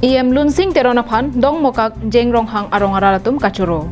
EM Lunsing Teronaphan Dong Mokak Jeng Ronghang Arong Araratum Kachuro.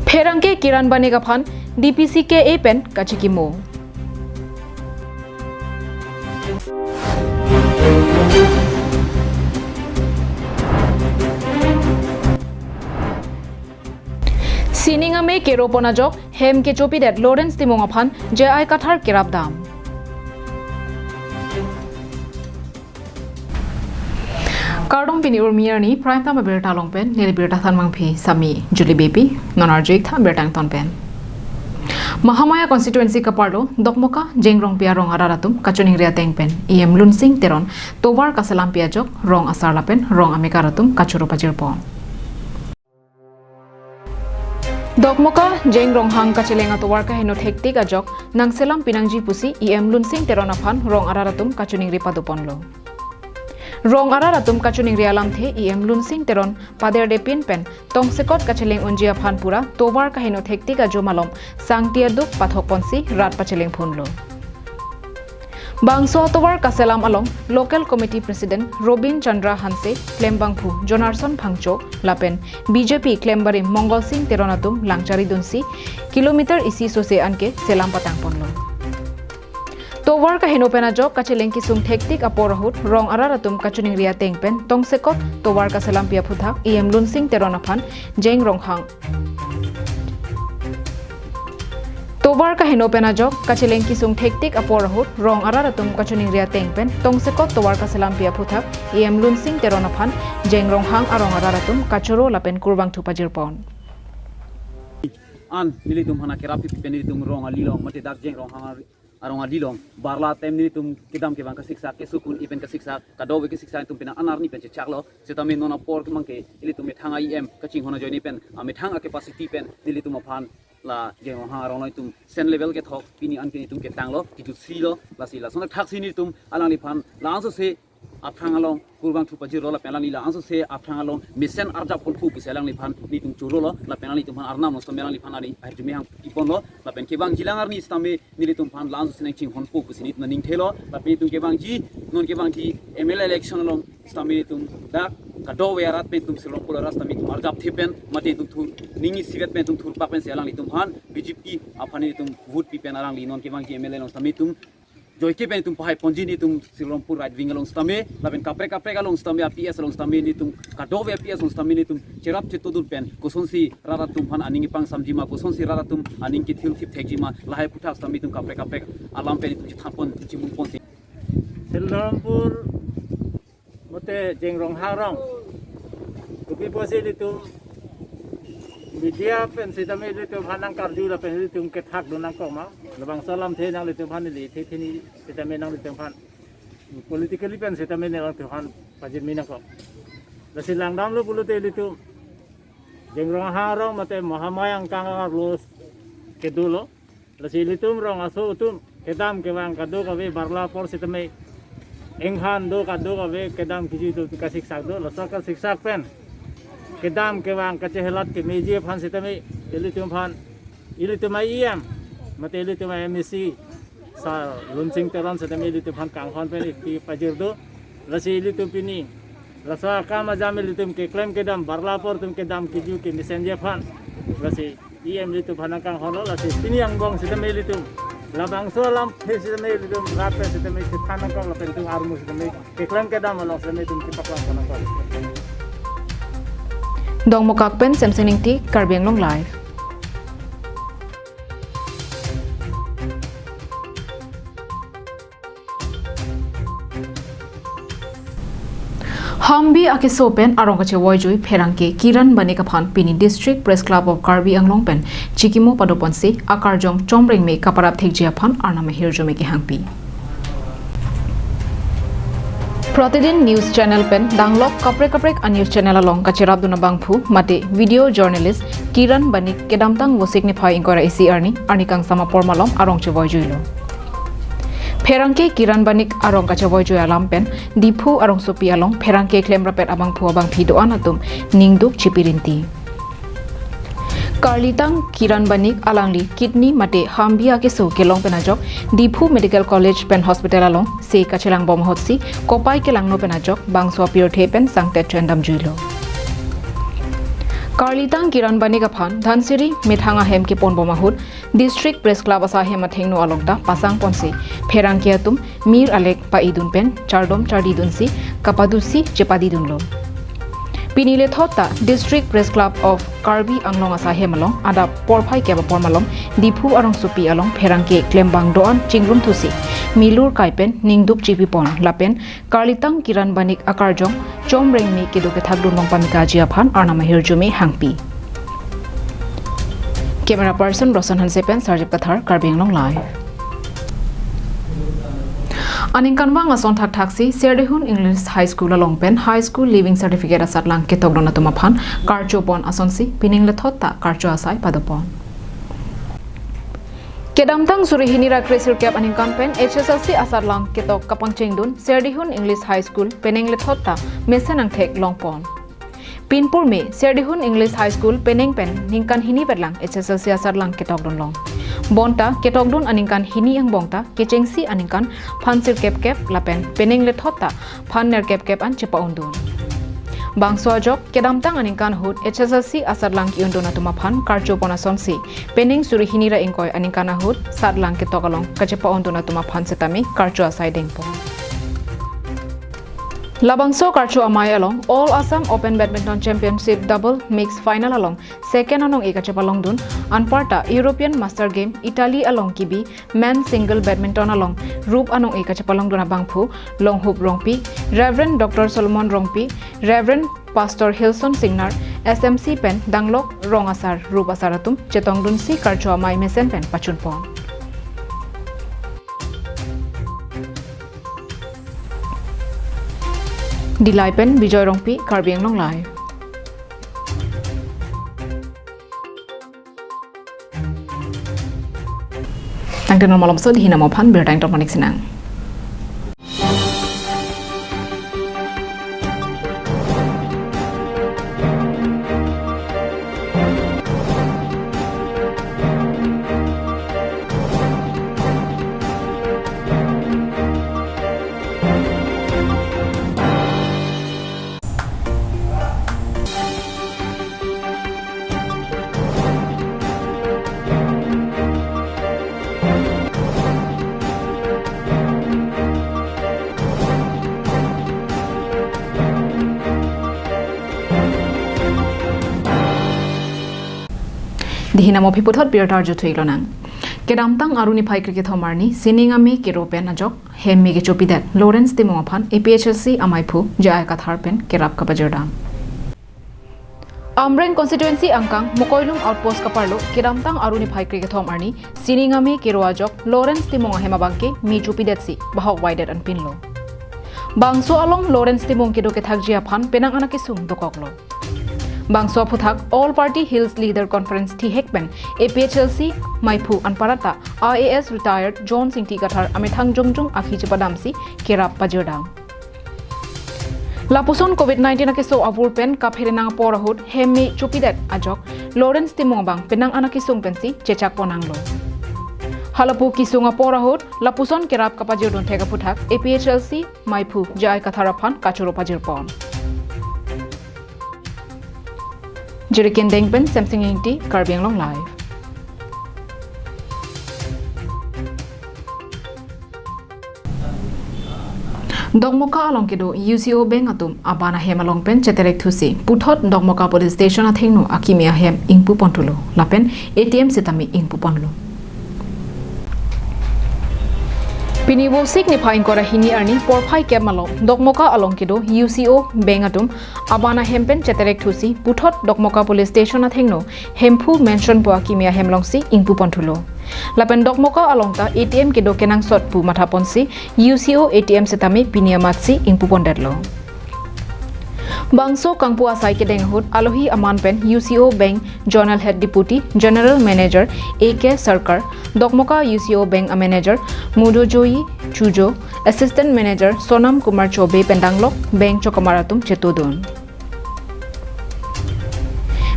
Pherangke Kiran Banegaphan DPC ke Epen Kachikimo. Sininga me keropona jok hem ke chopi det Lawrence Timongaphan JI Kathar Kirabdam. Kardong pini urmiarni prime time berta longpen nili berta than mangphi sami Julie Baby nonarjik tha bertang tonpen. Mahamaya constituency kaparlo dokmoka jengrong pia rong araratum kachuning ria tengpen EM Lunsing Teron tovar kasalam pia jok rong asarlapen rong amikaratum kachuro pajirpon. Dokmoka jeng ronghang kachelenga towar ka heno thektik ajok nangselam pinangji pusi EM Lunsing Teronaphan rong araratum kachuning ri paduponlo. Rong araratum kachuning ri alam the EM Lunsing Teron pader de pin pen tongsekot kacheleng onjia phan pura towar ka heno thektik ajo malom sangtia duk pathok ponsi rat pacheleng phunlo. Bangso towar kaselam along local committee president Robin Chandra Hanse Klembangphu Jonarson Phangcho lapen BJP Klembari Mongol Singh Teronatum langchari dunsi kilometer isi sose anke selam patang ponlo. Towar ka henopena jok kacheleng kisung thektik aporahut rong araratum kachuning ria tengpen tongsekot towar ka selam pia phuthak EM Lunsing Teronaphan jeng ronghang. Tovar ka henopena jok kacheleng kisung thektik aporahut rong araratum kachuning ria tengpen tongsekot towar ka selam pia phuthak EM Lunsing Teronaphan jeng ronghang arong araratum kachuro lapen kurbang thupajirpon. An nilitum hana kerapit penilitum rong alilong mate dak jeng ronghang arong alilong barla tem nilitum kidam ke bangka siksa ke sukun ipen ka siksa kadowe ke siksa tum pina anar ni pen chaklo setame nona por ke mangke ilitum thanga EM kaching hona joini pen ami thanga capacity pen nilitum aphan la jeng ronghang arong tum sen level ke thok pini an ke tum ke tanglo titu silo la sila sona thak sini tum alang ni phan la so se aphangalong kurbang thupaji rola penalani la anso se aphangalong mission arja polfu piselang ni phan ni tum churola la penalani tum arna mo somelang ni phanari arjumi hang iponlo la pen kebang jilangar ni stame ni tum phan la anso sineng ching hon pu pusini na ning thelo la pe tum kebang ji non kebang ji ML election long stame tum da kado wearat pe tum silong pola rasta mi tum arjap thipen mate tum thur ningi sivet pe tum thur pa pen selang ni tum phan BJP aphani tum vote pi pen arang li non kebang ji ML long stame tum joyke pen tum pahai ponji ni tum Sirlompur right wing along stame laben kapre along stame APS along stame ni tum kadove APS along stame ni tum cherap chetodur pen kusonsi rara tum phan aningi pang samjima kusonsi rara tum aning ki thil thip thekjima lahai puthak stame tum kapre alam pen tum thapon chimung ponsi Sirlompur mote jengrong harong kupi posi ni tum media pen sitame ni tum hanang karju la pen ni tum ke thak donang kok ma labang salam the nang le tum phan ni the ni sitame nang le tum phan politically pen sitame nang tum phan pajin mina kok la silang dam lu bulu te li tum jengrong harong mate mahamayang kang los ke dulo la silitum rong aso tum kedam ke wang kadu ka ve barla por sitame enghan do kadu ka ve kedam kiji tu kasik sak do la sakal siksak pen kedam ke wang kacehelat ke media phan sitame ilitum phan ilitum IEM mate ilitum MSC sa Lunsing Teron sitame ilitum phan kang phan pen ki pajir do la si ilitum pini la sa ka majam ilitum ke claim kedam barla por tum kedam kiju ke messenger phan la si EM ilitum phan kang hono la si pini ang bong sitame ilitum labang so lam phis sitame ilitum rat pe sitame thana kang la pen tum armu sitame ke claim kedam along sitame tum ki paklang kono ko Dong Mokak pen Samsung Ti Karbiang Long Live. Hambi Akisopen Arongkache Wojui Pherangke Kiran Banekaphan Pini District Press Club of Karbi Anglong Pen Chikimo Padoponsi Akarjong Chomring Me Kaparap Thekjiaphan Arname Hirjome Ki Hangpi. प्रतिदिन news channel पेन डांगलोक कपरेक news channel अलोंग कचेराब दुना बांगफु माते video journalist Kiran Banik केदामतांग वसिकनि फाइ इंकोरा इसी अर्नी कांग सामा परमालम आरंग चे वयजुइलो फेरांके किरण बनिक आरंग कचे वयजुइ आलाम पेन दिफु आरंग सोपि आलोंग फेरांके क्लेमरा पेट आबांग फु आबांग भिदो आनातुम निंगदुक चिपिरिन्ति Karlitang Kiran Banik Alangli kidney mate hambia ke so kelong penajok Dipu Medical College Pen Hospital along se kachelang bom hotsi kopai kelang no penajok bangso pure thepen sangte trendam juilo Karlitang Kiran Banik aphan Dhansiri Mithanga hem ke pon bomahut District Press Club asa hem athengno alokda pasang ponse pherang ke atum Mir Alek pa idun pen chardom chardidun si kapadusi chepadidun lo Pinile Thota District Press Club of Karbi Anglong asa hemalong ada porphai ke pormalong Dipu arong supi along pherangke klembang doan chingrum thusi milur kaipen ningdup chipipon lapen Karlitang Kiran Banik akarjong chomreng me ke doke thagdun long pamika jiaphan arna mahir jumi hangpi Camera person Rosan Hansepen Sarjip Kathar Karbi Anglong live Aninkanwang ason thak thaksi Serdehun English High School along pen High School Living Certificate asat lang ketogdona tumaphan karcho pon asonsi pining lethotta karcho asai padopon Kedamtang surihini ra kresir kap aningkan pen HSLC asat lang ketok kapang chengdun Serdehun English High School peneng lethotta mesenang thek longpon Pinpur me Serdehun English High School peneng pen ningkan hini bedlang HSLC asat lang ketogdon long Bonta ketogdon aningkan hini ang bongta kechengsi aningkan phansir kep lapen peneng lethotta phanner kep an chepa undun Bangso ajok kedamtang aningkan hut HSLC asar lang ki unduna tuma phan karcho pona sonsi peneng suri hini ra ingkoi aningkan hut sat lang ketogalong kachepa unduna tuma phan setami karcho asai dengpo Labangso Karcho Amai along All Assam Open Badminton Championship Double Mixed Final along Second anong ikachapalong dun Anparta European Master Game Italy along Kibi Men Single Badminton along Rup anong ikachapalong dun Abangphu Long Hoop Rongpi Reverend Dr. Solomon Rongpi Reverend Pastor Hilson Singnar SMC Pen Danglok Rongasar Rup Asaratum Chetong dun si Karcho Amai Mesen Pen Pachunpon Dilai pen Bijoy Rongpi Karbi Anglong live Tang tenor malam so dihina mopan bertang tomanik senang Dihina mo piputhot birtar juthuilo nang Kedamtang aruni phai cricket homarni siningami keropen ajok hemmi ge chopidat Lawrence Timophan APHSC amaipu jai katharpen kerap kapajerdam Amreng constituency angkang Mokoilung outpost kaparlo Kedamtang aruni phai cricket homarni siningami kero ajok Lawrence Timong hemabangke mi chopidatsi bahok widet an pinlo Bangso along Lawrence Timong kedoke thakjia phan penang anake sung dokoklo Bangso Puthak All Party Hills Leader Conference T Hekben APHLC Maipu Anparata IAS Retired John Singh Tikathar Amethang Jongjong Akhi Chipadamsi Kerap Pajerdam Lapuson COVID-19 ake so avur pen kapherenang porahut hemi chupidat ajok Lawrence Timong bang penang anaki sung pensi chechak ponanglo Halapu kisunga porahut Lapuson kerap kapajerdon thega Puthak APHLC Maipu Jai Katharaphan Kachuro Pajirpon Jerikin Dengpen Samsung Inti Karbi Anglong live Dongmoka along kedo UCO Bank atum abana hem along pen cheterek thusi puthot Dongmoka police station athengno akimia hem ingpu pontulo lapen ATM setami ingpu ponlo Piniwo sik ni phain kora hini arni porphai ke malo Dongmoka along kedo UCO Bank atum abana hempen cheterek thusi puthot Dongmoka police station athengno hemphu mention po akimia hemlongsi ingpu pontulo Lapen Dongmoka alongta ATM kedo kenang sotpu mathaponsi UCO ATM setami piniamatsi ingpu pondetlo Bangso Kangpu Asai Kedenghut Alohi Aman Pen UCO Bank Journal Head Deputy General Manager AK Sarkar Dongmoka UCO Bank Manager Mudo Joyi Chujo Assistant Manager Sonam Kumar Chobe Pendanglok Bank Chokamaratum Chetodon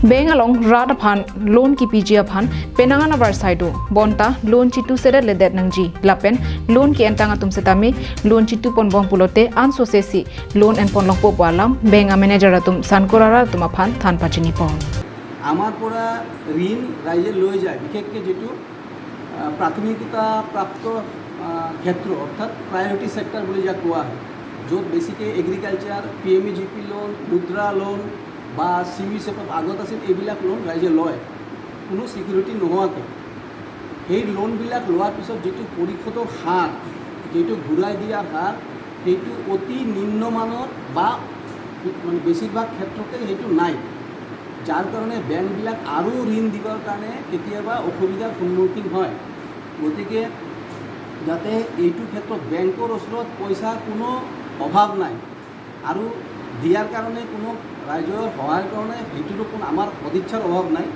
Beng along Rad upon loan ki PG upon Penangan of our side Bonta loan chitu sere ledet nangji Lapen loan ki entanga tum setame loan chitu pon bong pulote ansosesi loan and pon long po alam Benga manager atum Sankorara tumapan Than Pachini pon. আমার পৰা ঋণ ৰাইজে লৈ যায় বিশেষকৈ যেটো প্ৰাথমিকতা প্ৰাপ্ত ক্ষেত্ৰ অৰ্থাৎ প্ৰায়োৰিটি সেক্টৰ বুলি যা কোৱা হয় য'ত বেছিকৈ এগ্ৰিকালচাৰ PMEGP লোন মুদ্ৰা লোন বা CVCF আগত আছিল এইবিলাক লোন ৰাইজে লয় কোনো সিকিউৰিটি নোহোৱাকৈ সেই লোনবিলাক লোৱাৰ পিছত যেটো পৰিশোধৰ হাৰ যেটো ঘূৰাই দিয়াৰ হাৰ সেইটো অতি নিম্নমানৰ বা মানে বেছিভাগ ক্ষেত্ৰতে সেইটো নাই যাৰ কাৰণে বেংকবিলাক আৰু ঋণ দিবৰ কাৰণে কেতিয়াবা অসুবিধাৰ সন্মুখীন হয় গতিকে যাতে এইটো ক্ষেত্ৰত বেংকৰ ওচৰত পইচা কোনো অভাৱ নাই আৰু দিয়াৰ কাৰণে কোনো ৰাইজৰ সহায়ৰ কাৰণে সেইটোতো কোনো আমাৰ সদিচ্ছাৰ অভাৱ নাই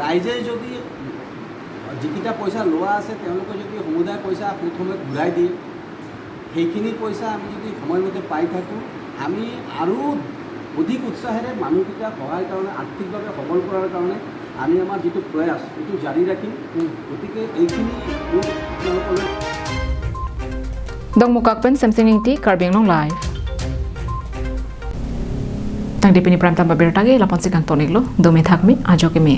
ৰাইজে যদি যিকেইটা পইচা লোৱা আছে তেওঁলোকে যদি সমুদায় পইচা প্ৰথমে ঘূৰাই দিয়ে সেইখিনি পইচা আমি যদি সময়মতে পাই থাকোঁ আমি আৰু অধিক উৎসাহেৰে মানুহকেইটাক সহায়ৰ কাৰণে আৰ্থিকভাৱে সবল কৰাৰ কাৰণে আমি আমাৰ যিটো প্ৰয়াস এইটো জাৰি ৰাখিম গতিকে এইখিনি Dong mukakpen samsing ti Karbeng long live. Tang dipini pram tamba bertage lapon sikan toniglo dome thakmi ajoke me.